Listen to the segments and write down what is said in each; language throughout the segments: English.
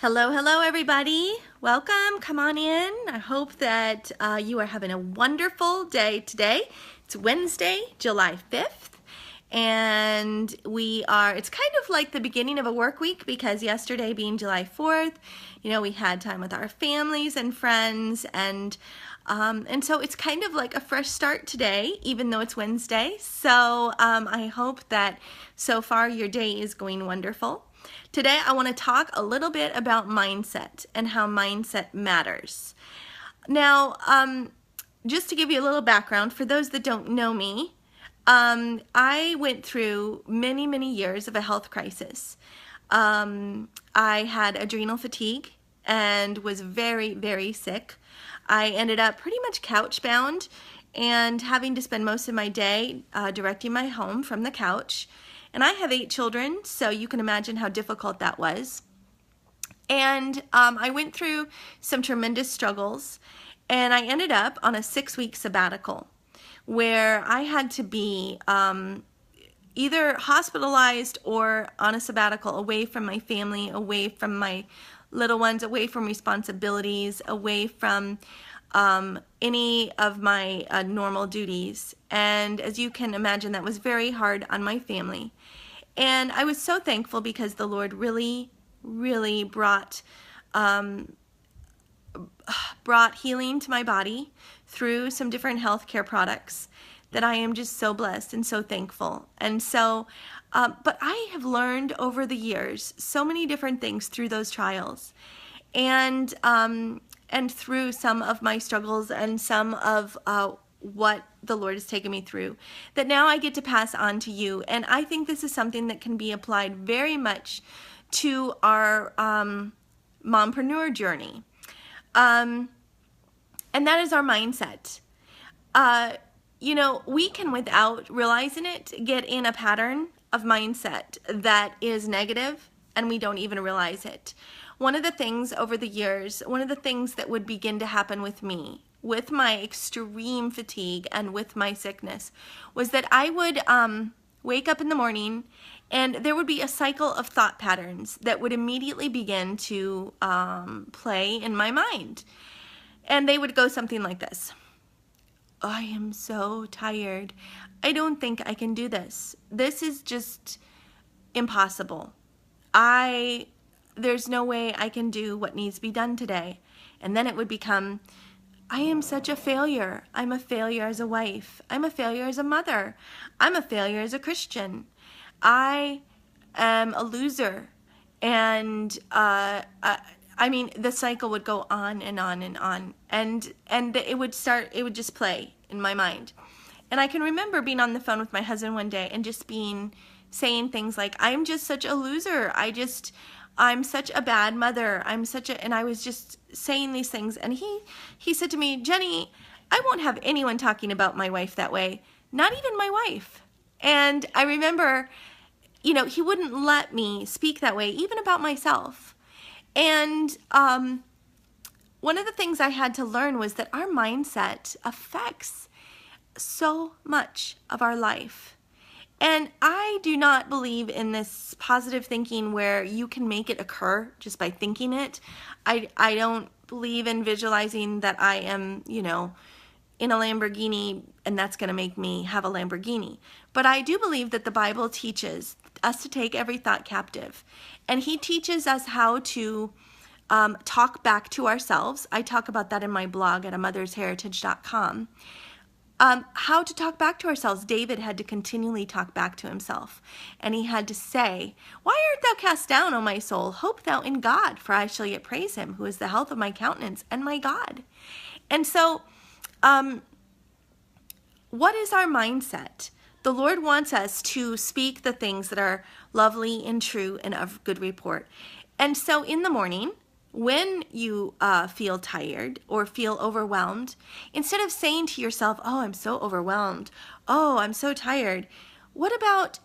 Hello, hello, everybody. Welcome. Come on in. I hope that you are having a wonderful day today. It's Wednesday, July 5th, and it's kind of like the beginning of a work week because yesterday being July 4th, we had time with our families and friends, and so it's kind of like a fresh start today, even though it's Wednesday. So I hope that so far your day is going wonderful. Today, I want to talk a little bit about mindset and how mindset matters. Now, just to give you a little background, for those that don't know me, I went through many, many years of a health crisis. I had adrenal fatigue and was very, very sick. I ended up pretty much couch-bound and having to spend most of my day directing my home from the couch. And I have 8 children, so you can imagine how difficult that was. And I went through some tremendous struggles, and I ended up on a 6-week sabbatical where I had to be either hospitalized or on a sabbatical, away from my family, away from my little ones, away from responsibilities, away from any of my normal duties. And as you can imagine, that was very hard on my family. And I was so thankful because the Lord really, really brought healing to my body through some different healthcare products that I am just so blessed and so thankful. And so, but I have learned over the years so many different things through those trials, and through some of my struggles and some of what the Lord has taken me through, that now I get to pass on to you. And I think this is something that can be applied very much to our mompreneur journey. And that is our mindset. We can, without realizing it, get in a pattern of mindset that is negative, and we don't even realize it. One of the things over the years, one of the things that would begin to happen with me, with my extreme fatigue and with my sickness, was that I would wake up in the morning and there would be a cycle of thought patterns that would immediately begin to play in my mind. And they would go something like this. I am so tired. I don't think I can do this. This is just impossible. There's no way I can do what needs to be done today. And then it would become, I am such a failure. I'm a failure as a wife. I'm a failure as a mother. I'm a failure as a Christian. I am a loser. And the cycle would go on and on and on. And it would just play in my mind. And I can remember being on the phone with my husband one day and just saying things like, I'm just such a loser. I'm such a bad mother. And I was just saying these things. And he said to me, Jenny, I won't have anyone talking about my wife that way. Not even my wife. And I remember, he wouldn't let me speak that way, even about myself. And one of the things I had to learn was that our mindset affects so much of our life. And I do not believe in this positive thinking where you can make it occur just by thinking it. I don't believe in visualizing that I am, in a Lamborghini and that's going to make me have a Lamborghini. But I do believe that the Bible teaches us to take every thought captive. And he teaches us how to talk back to ourselves. I talk about that in my blog at amothersheritage.com. How to talk back to ourselves. David had to continually talk back to himself. And he had to say, why art thou cast down, O my soul? Hope thou in God, for I shall yet praise him, who is the health of my countenance and my God. And so, what is our mindset? The Lord wants us to speak the things that are lovely and true and of good report. And so in the morning, when you feel tired or feel overwhelmed, instead of saying to yourself, oh, I'm so overwhelmed, oh, I'm so tired, what about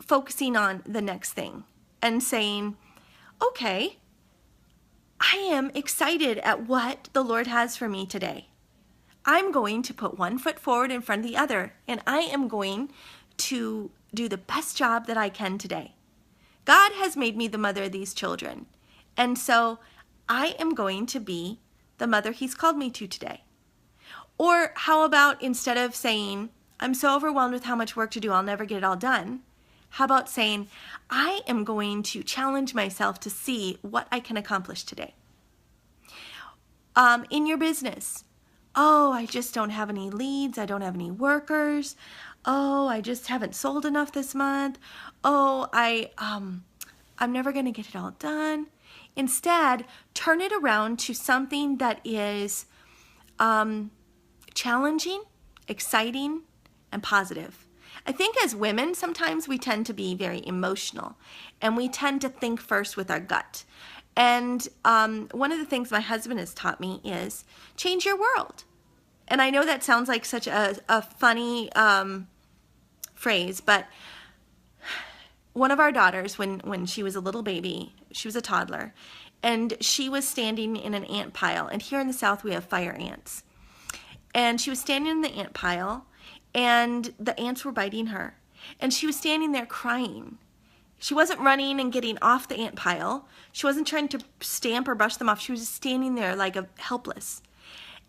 focusing on the next thing and saying, okay, I am excited at what the Lord has for me today. I'm going to put one foot forward in front of the other, and I am going to do the best job that I can today. God has made me the mother of these children. And so I am going to be the mother he's called me to today. Or how about instead of saying, I'm so overwhelmed with how much work to do, I'll never get it all done. How about saying, I am going to challenge myself to see what I can accomplish today. In your business, oh, I just don't have any leads. I don't have any workers. Oh, I just haven't sold enough this month. Oh, I'm never going to get it all done. Instead, turn it around to something that is challenging, exciting, and positive. I think as women, sometimes we tend to be very emotional, and we tend to think first with our gut. And one of the things my husband has taught me is change your world. And I know that sounds like such a funny phrase, but one of our daughters, when she was a little baby, she was a toddler, and she was standing in an ant pile. And here in the South, we have fire ants. And she was standing in the ant pile, and the ants were biting her. And she was standing there crying. She wasn't running and getting off the ant pile. She wasn't trying to stamp or brush them off. She was just standing there like helpless.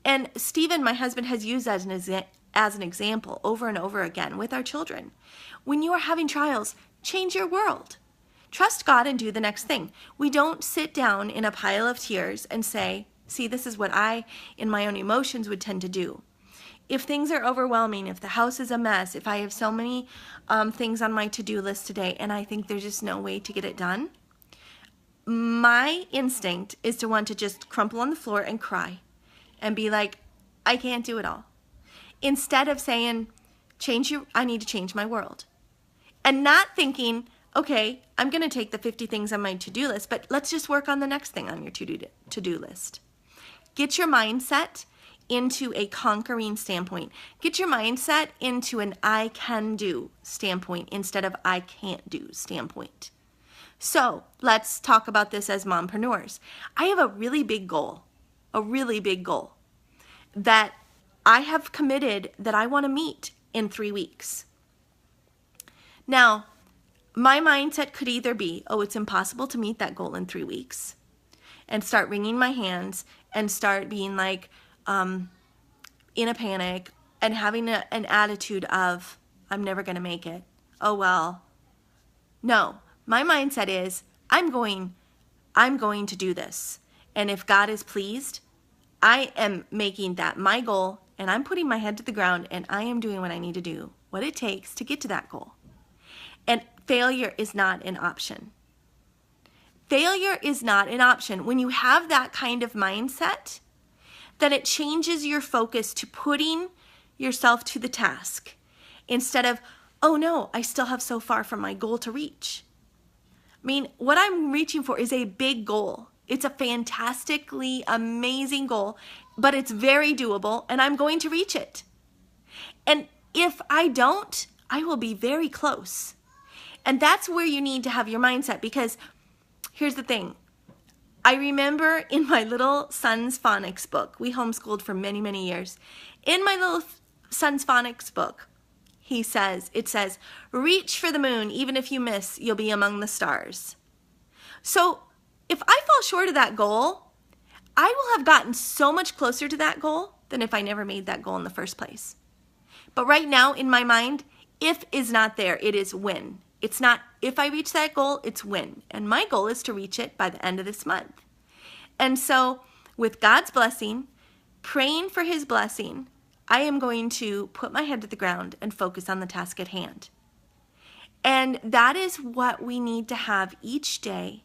And Stephen, my husband, has used that as an example over and over again with our children. When you are having trials, change your world. Trust God and do the next thing. We don't sit down in a pile of tears and say, see, this is what I, in my own emotions, would tend to do. If things are overwhelming, if the house is a mess, if I have so many things on my to-do list today and I think there's just no way to get it done, my instinct is to want to just crumple on the floor and cry and be like, I can't do it all. Instead of saying, I need to change my world. And not thinking, okay, I'm going to take the 50 things on my to-do list, but let's just work on the next thing on your to-do list. Get your mindset into a conquering standpoint. Get your mindset into an I can do standpoint instead of I can't do standpoint. So let's talk about this as mompreneurs. I have a really big goal that I have committed that I want to meet in 3 weeks. Now, my mindset could either be, oh, it's impossible to meet that goal in 3 weeks, and start wringing my hands and start being like in a panic and having an attitude of, I'm never going to make it. Oh, well. No, my mindset is, I'm going to do this. And if God is pleased, I am making that my goal, and I'm putting my head to the ground, and I am doing what I need to do, what it takes to get to that goal. And failure is not an option. Failure is not an option. When you have that kind of mindset, then it changes your focus to putting yourself to the task instead of, oh no, I still have so far from my goal to reach. I mean, what I'm reaching for is a big goal. It's a fantastically amazing goal, but it's very doable, and I'm going to reach it. And if I don't, I will be very close. And that's where you need to have your mindset, because here's the thing. I remember in my little son's phonics book, we homeschooled for many, many years. In my little son's phonics book, it says, reach for the moon, even if you miss, you'll be among the stars. So if I fall short of that goal, I will have gotten so much closer to that goal than if I never made that goal in the first place. But right now in my mind, if is not there, it is when. It's not if I reach that goal, it's when. And my goal is to reach it by the end of this month. And so with God's blessing, praying for his blessing, I am going to put my head to the ground and focus on the task at hand. And that is what we need to have each day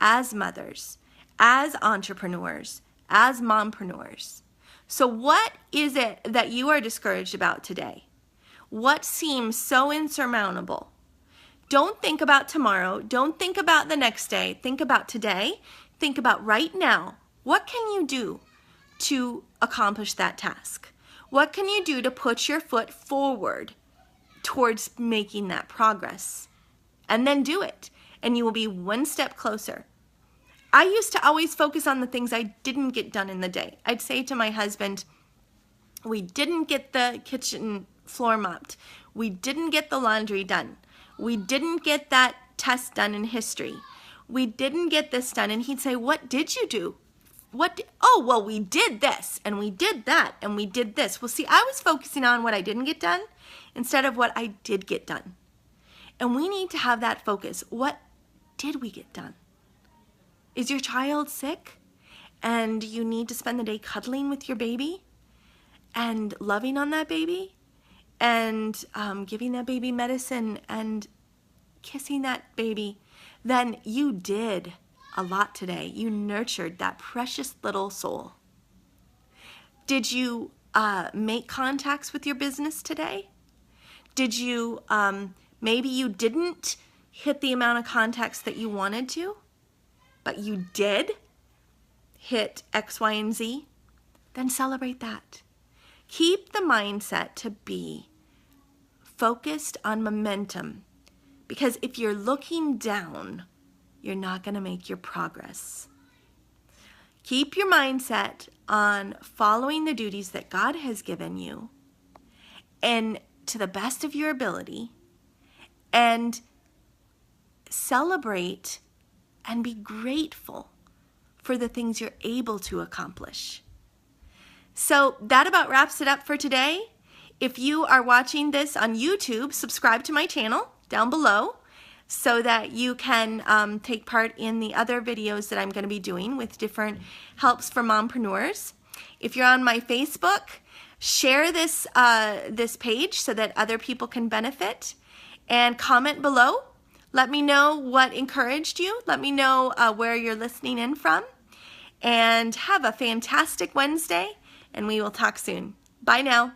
as mothers, as entrepreneurs, as mompreneurs. So what is it that you are discouraged about today? What seems so insurmountable? Don't think about tomorrow. Don't think about the next day. Think about today. Think about right now. What can you do to accomplish that task? What can you do to put your foot forward towards making that progress? And then do it. And you will be one step closer. I used to always focus on the things I didn't get done in the day. I'd say to my husband, we didn't get the kitchen floor mopped. We didn't get the laundry done. We didn't get that test done in history. we didn't get this done. And he'd say, what did you do? Oh, well, we did this and we did that and we did this. Well, see, I was focusing on what I didn't get done instead of what I did get done. And we need to have that focus. What did we get done? Is your child sick and you need to spend the day cuddling with your baby and loving on that baby and giving that baby medicine and kissing that baby? Then you did a lot today. You nurtured that precious little soul. Did you make contacts with your business today? Did you, maybe you didn't hit the amount of contacts that you wanted to, but you did hit X, Y, and Z? Then celebrate that. Keep the mindset to be focused on momentum, because if you're looking down, you're not going to make your progress. Keep your mindset on following the duties that God has given you and to the best of your ability, and celebrate and be grateful for the things you're able to accomplish. So that about wraps it up for today. If you are watching this on YouTube, subscribe to my channel down below so that you can take part in the other videos that I'm going to be doing with different helps for mompreneurs. If you're on my Facebook, share this page so that other people can benefit, and comment below. Let me know what encouraged you. Let me know where you're listening in from. And have a fantastic Wednesday, and we will talk soon. Bye now.